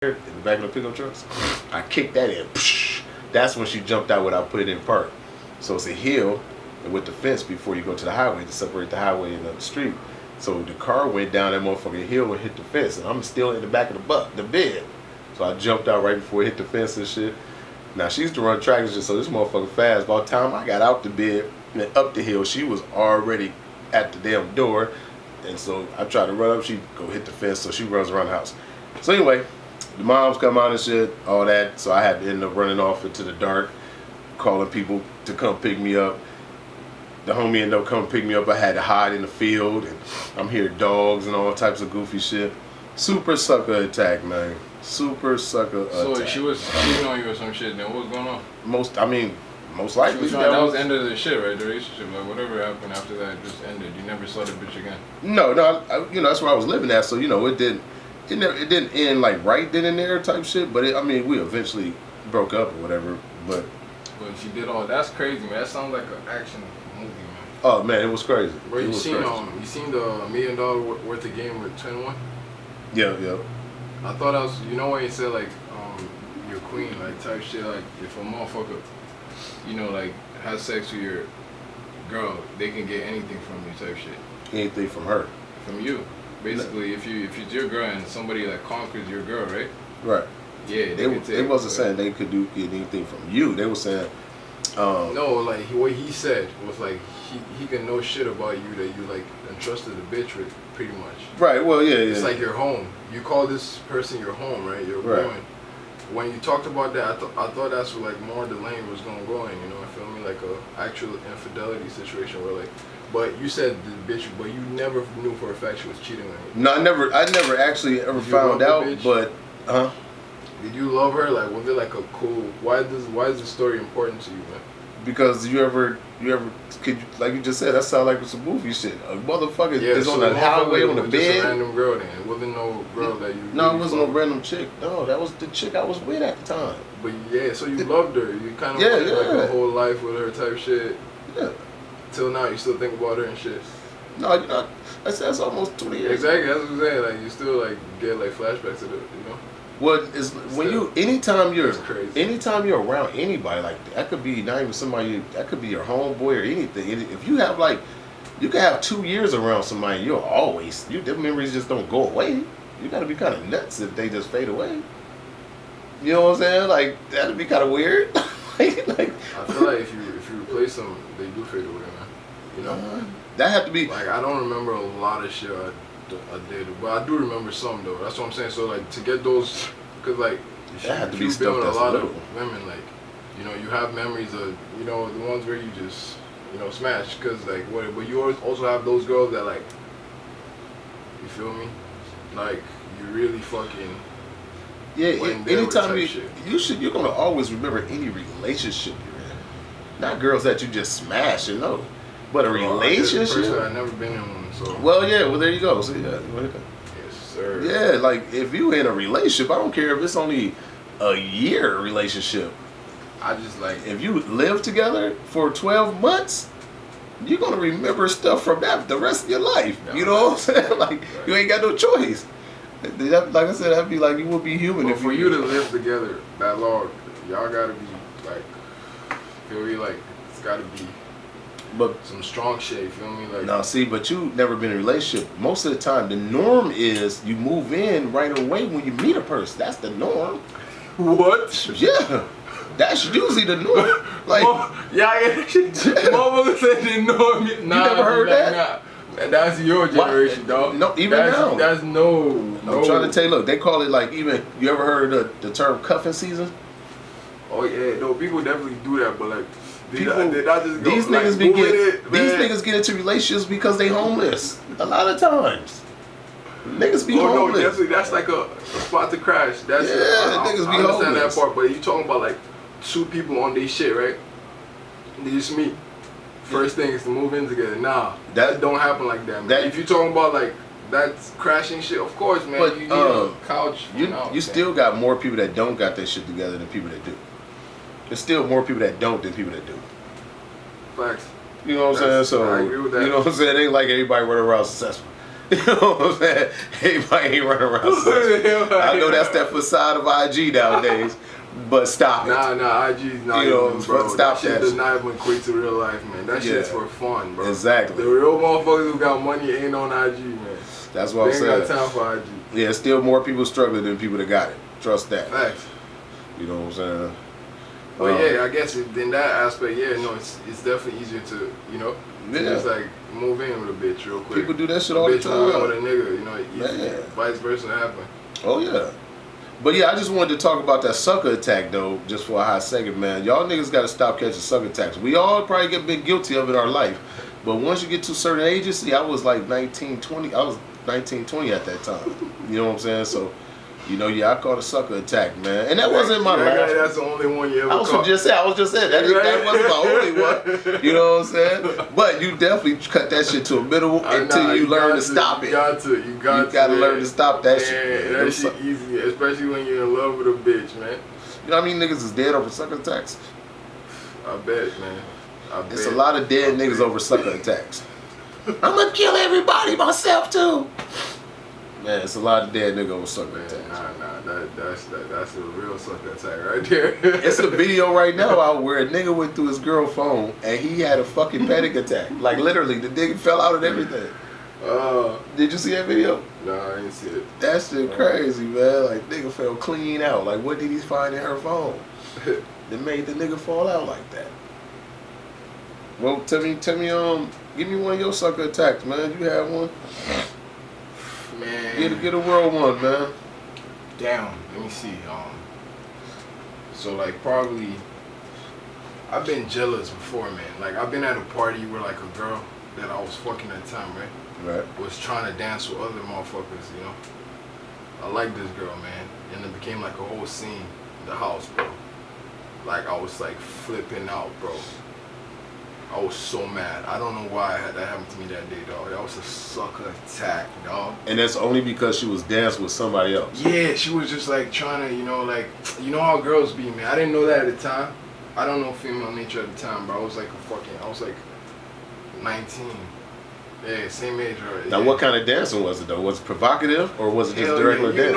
in the back of the pickup trucks. I kicked that in. That's when she jumped out without putting it in park. So it's a hill with the fence before you go to the highway to separate the highway and the street. So the car went down that motherfucking hill and hit the fence, and I'm still in the back of the bed. So I jumped out right before it hit the fence and shit. Now she used to run track and shit, so this motherfucker fast. By the time I got out the bed and up the hill, she was already at the damn door. And so I tried to run up, she go hit the fence, so she runs around the house. So anyway, the moms come out and shit, all that. So I had to end up running off into the dark, calling people to come pick me up. The homie ended up coming pick me up. I had to hide in the field, and I'm hearing dogs and all types of goofy shit. Super sucker attack, man. Super sucker attack. So she was cheating on you or some shit, then what was going on? Most likely. That was the end of the shit, right? The relationship, like whatever happened after that just ended. You never saw the bitch again. No, that's where I was living at. So it didn't end like right then and there type shit. But we eventually broke up or whatever. But she did all. That's crazy, man. That sounds like an action movie, man. Oh man, it was crazy. Bro, you seen the $1 million worth of game with 21? Yeah. I thought I was, when you said like your queen, like type shit, like if a motherfucker, like has sex with your girl, they can get anything from you type shit. Anything from her? From you, basically. If it's your girl and somebody like conquers your girl, right? Right. Yeah. They wasn't saying they could get anything from you. They were saying. No, like what he said was like he can know shit about you that you like entrusted a bitch with, pretty much. Right. Well, yeah. It's like your home. You call this person your home, right? You're going. When you talked about that, I thought that's where like more the lane was gonna go in. You feel me? Like a actual infidelity situation where like. But you said the bitch, but you never knew for a fact she was cheating on you. No, I never actually ever found out. But did you love her? Like, was it like a cool? Why is this story important to you, man? Because you ever like you just said, that sounds like some movie shit. A motherfucker is on the highway on the bed. Just a random girl then. It wasn't no girl that you. No, it wasn't no random chick. No, that was the chick I was with at the time. But yeah, so you loved her. You kind of wanted like a whole life with her type shit. Yeah. Till now, you still think about her and shit. No, that's almost 20 years. Exactly, that's what I'm saying. Like you still like get like flashbacks to the, Well, it's when anytime you're around anybody, like that could be not even somebody, that could be your homeboy or anything. If you have you can have 2 years around somebody, their memories just don't go away. You gotta be kind of nuts if they just fade away. You know what I'm saying? Like that'd be kind of weird. I feel like if you replace them, they do fade away, man. That had to be. Like I don't remember a lot of shit I did, but I do remember some though. That's what I'm saying. So like to get those, cause like if you've been with a lot of women, like you have memories of the ones where you just smash. Cause like but you also have those girls that like, you feel me, like you really fucking. Yeah, anytime you're gonna always remember any relationship you're in. Not girls that you just smash and know, but a relationship. I've never been in one, so. Well, there you go. So Yes, sir. Yeah, like if you in a relationship, I don't care if it's only a year relationship. I just like if you live together for 12 months, you're gonna remember stuff from that the rest of your life. You know what I'm saying? Like you ain't got no choice. Like I said, that'd be like you would be human. But for you to live together that long, y'all gotta be like, feel me? Like it's gotta be, some strong shit. You feel me? Like no, see, but you never been in a relationship. Most of the time, the norm is you move in right away when you meet a person. That's the norm. What? Yeah, that's usually the norm. Like motherfucker said the norm. You never heard that? Nah. That's your generation, dog. No, even now. That's no. I'm trying to tell you, look, they call it like even, you ever heard of the term cuffing season? Oh yeah, no, people definitely do that, but like, these niggas get into relationships because they homeless. A lot of times. Niggas be homeless. No, definitely, that's like a spot to crash. That's niggas be homeless. I understand that part, but you talking about like two people on their shit, right? They just meet. First thing is to move in together. Nah, that don't happen like that, man. If you talking about like that's crashing shit, of course, man. But you need a couch. You still got more people that don't got that shit together than people that do. There's still more people that don't than people that do. Facts. You know what I'm saying? So I agree with that. you know what I'm saying? It ain't like everybody running around successful. You know what I'm saying? Everybody ain't running around sexual. I know that's that facade of IG nowadays, but stop it. Nah, IG's not even, bro. Stop that shit. Does not even equate to real life, man. That shit's for fun, bro. Exactly. The real motherfuckers who got money ain't on IG, man. That's what I'm saying. They ain't got time for IG. Yeah, still more people struggling than people that got it. Trust that. Facts. You know what I'm saying? But yeah, I guess in that aspect, it's definitely easier to, just like move in with a bitch real quick. People do that shit all the time. Move in with a nigga, easy. Vice versa happen. Oh yeah. But yeah, I just wanted to talk about that sucker attack though, just for a hot second, man. Y'all niggas gotta stop catching sucker attacks. We all probably been guilty of it in our life. But once you get to a certain age, see, I was like 19, 20. I was 19, 20 at that time. You know what I'm saying? So, I caught a sucker attack, man. And that wasn't my last. That's the only one you ever caught. I was just saying. That wasn't my only one. You know what I'm saying? But you definitely cut that shit to a middle until you learn to stop it. You got to. You gotta learn to stop that shit, man. That shit easy, especially when you're in love with a bitch, man. You know how many niggas is dead over sucker attacks? I bet, man. It's a lot of dead niggas over sucker attacks. I'm gonna kill everybody myself too. Man, it's a lot of dead niggas over sucker attacks. That's a real sucker attack right there. It's a video right now out where a nigga went through his girl's phone and he had a fucking panic attack. Like literally, the nigga fell out and everything. Did you see that video? No, I didn't see it. That shit crazy, man. Like nigga fell clean out. Like what did he find in her phone that made the nigga fall out like that? Well, tell me, give me one of your sucker attacks, man. You had one? Man. Get a world one, man. Damn, let me see. So like probably, I've been jealous before, man. Like I've been at a party where like a girl that I was fucking at the time, right, was trying to dance with other motherfuckers, I like this girl, man, and it became like a whole scene in the house, bro. Like I was like flipping out, bro. I was so mad. I don't know why that happened to me that day, dog. That was a sucker attack, dog. And that's only because she was dancing with somebody else. Yeah, she was just like trying to, how girls be, man. I didn't know that at the time. I don't know female nature at the time, but I was like 19. Yeah, same age, right? Now, what kind of dancing was it though? Was it provocative or was it just regular dance?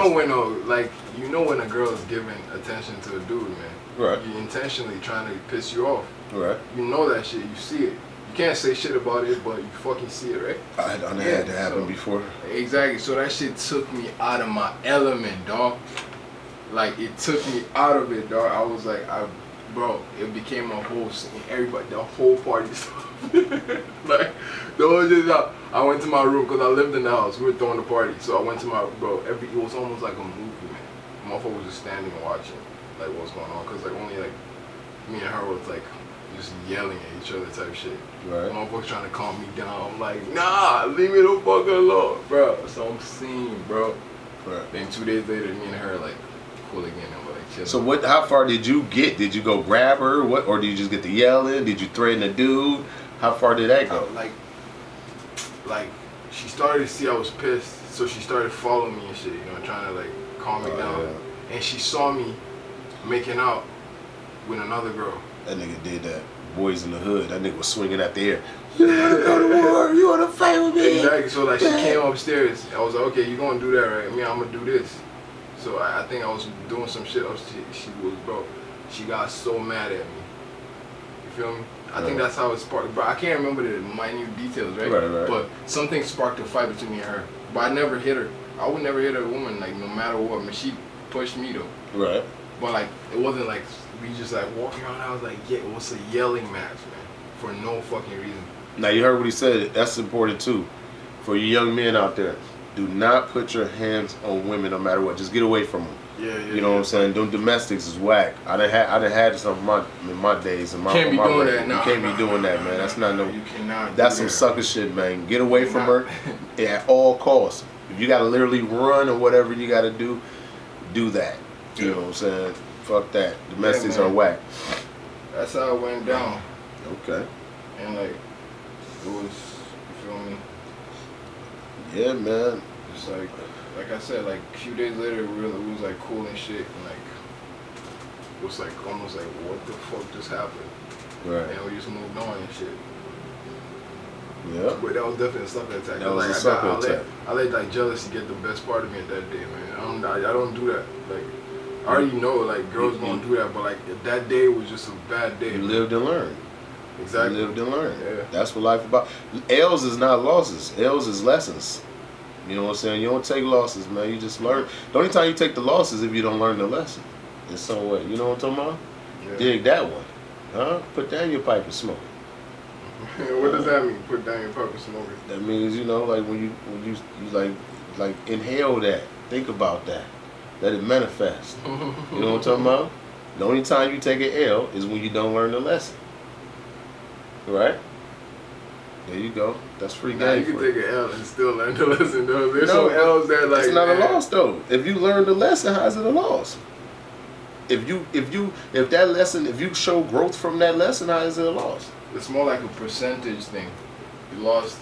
You know when a girl is giving attention to a dude, man. Right. You're intentionally trying to piss you off. Right. You know that shit. You see it. You can't say shit about it, but you fucking see it, right? I done had that happen before. Exactly. So that shit took me out of my element, dog. Like it took me out of it, dog. I was like, bro, it became a whole scene. Everybody, the whole party stopped. Like, the whole just I went to my room because I lived in the house. We were throwing the party, so I went to my it was almost like a movie, man. Motherfucker was just standing and watching, like what's going on, because like only like me and her was like just yelling at each other type shit. Right. Motherfuckers trying to calm me down. I'm like, nah, leave me the fuck alone, bro. So I'm seeing, bro. Right. Then 2 days later, me and her like cool again and we're like chilling. So how far did you get? Did you go grab her? Or did you just get to yelling? Did you threaten the dude? How far did that go? Like she started to see I was pissed, so she started following me and shit, trying to like calm me down. Yeah. And she saw me making out with another girl. That nigga did that. Boys in the Hood. That nigga was swinging at the air. You wanna go to war? You wanna fight with me? Exactly. So like she came upstairs. I was like, okay, you gonna do that, right? I mean, I'm gonna do this. So I think I was doing some shit. She was, bro. She got so mad at me. You feel me? I think that's how it sparked. But I can't remember the minute details, right? Right. But something sparked a fight between me and her. But I never hit her. I would never hit a woman, like, no matter what. I mean, she pushed me, though. Right. But, like, it wasn't like we just, like, walking around. I was like, yeah, it was a yelling match, man. For no fucking reason. Now, you heard what he said. That's important, too. For you young men out there, do not put your hands on women no matter what. Just get away from them. Yeah. You know what I'm saying? Them domestics is whack. I done had some in my days. You can't be doing that. You can't be doing that, man. That's not no. You cannot. That's some sucker shit, man. Get away from her at all costs. If you gotta literally run or whatever you gotta do that. You know what I'm saying? Fuck that. Domestics are whack. That's how it went down. Okay. And like, it was, you feel me? Yeah, man. Just like I said, like a few days later, it was like cool and shit, and like it was like almost like what the fuck just happened? Right. And we just moved on and shit. Yeah. But that was definitely a sucker attack. That was like, a sucker attack. I let like jealousy get the best part of me at that day, man. I don't do that. Like, I already know like girls gonna do that, but like that day was just a bad day. You man. lived and learned. Exactly. You lived and learned. Yeah. That's what life about. L's is not losses. L's is lessons. You know what I'm saying? You don't take losses, man. You just learn. The only time you take the losses is if you don't learn the lesson in some way. You know what I'm talking about? Yeah. Dig that one. Huh? Put down your pipe and smoke it. What does that mean? Put down your pipe and smoke it. That means, you know, like when you like inhale that. Think about that. Let it manifest. You know what I'm talking about? The only time you take an L is when you don't learn the lesson. Right? There you go. That's free Nah, game. you can for take an L and still learn the lesson though. There's No, some L's that like it's not a man, loss though. If you learn the lesson, how's it a loss? If that lesson, if you show growth from that lesson, how is it a loss? It's more like a percentage thing. You lost.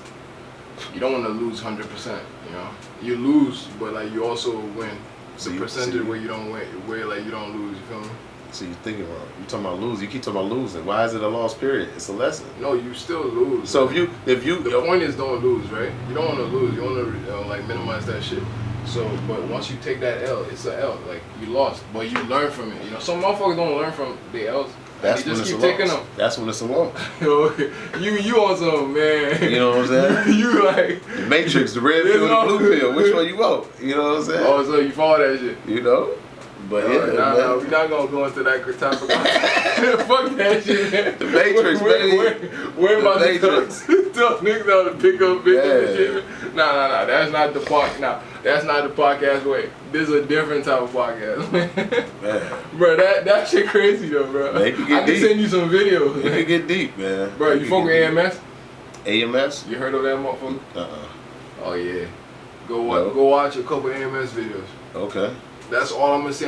You don't want to lose 100%. You know, you lose, but like you also win. The percentage where you don't win, where like you don't lose. You feel me? So you're thinking wrong. You talking about losing. You keep talking about losing. Why is it a loss? Period. It's a lesson. No, you still lose. So man. if you the point is don't lose, right? You don't want to lose. You want to like minimize that shit. So, but once you take that L, it's a L. Like you lost, but you learn from it. You know, some motherfuckers don't learn from the L's. That's they when just it's keep a taking loss. them. That's when it's a loss. you on some man. You know what I'm saying? you like The Matrix, the red pill, and the blue pill. Which one you want? You know what I'm saying? Oh, so you follow that shit? You know. But yeah, nah, man. we're not gonna go into that topic. Fuck that shit, man. The Matrix, baby. We're about The to Matrix. tell niggas how to pick up bitches and Yeah. shit. Nah. That's not the that's not the podcast way. This is a different type of podcast, Man. Bro, that shit crazy though, bro. Man, it can get I can deep. send you some videos. It can get deep, man. Bro, you fuck with AMS? AMS? You heard of that motherfucker? Oh yeah. Go watch a couple AMS videos. Okay. That's all I'm gonna say.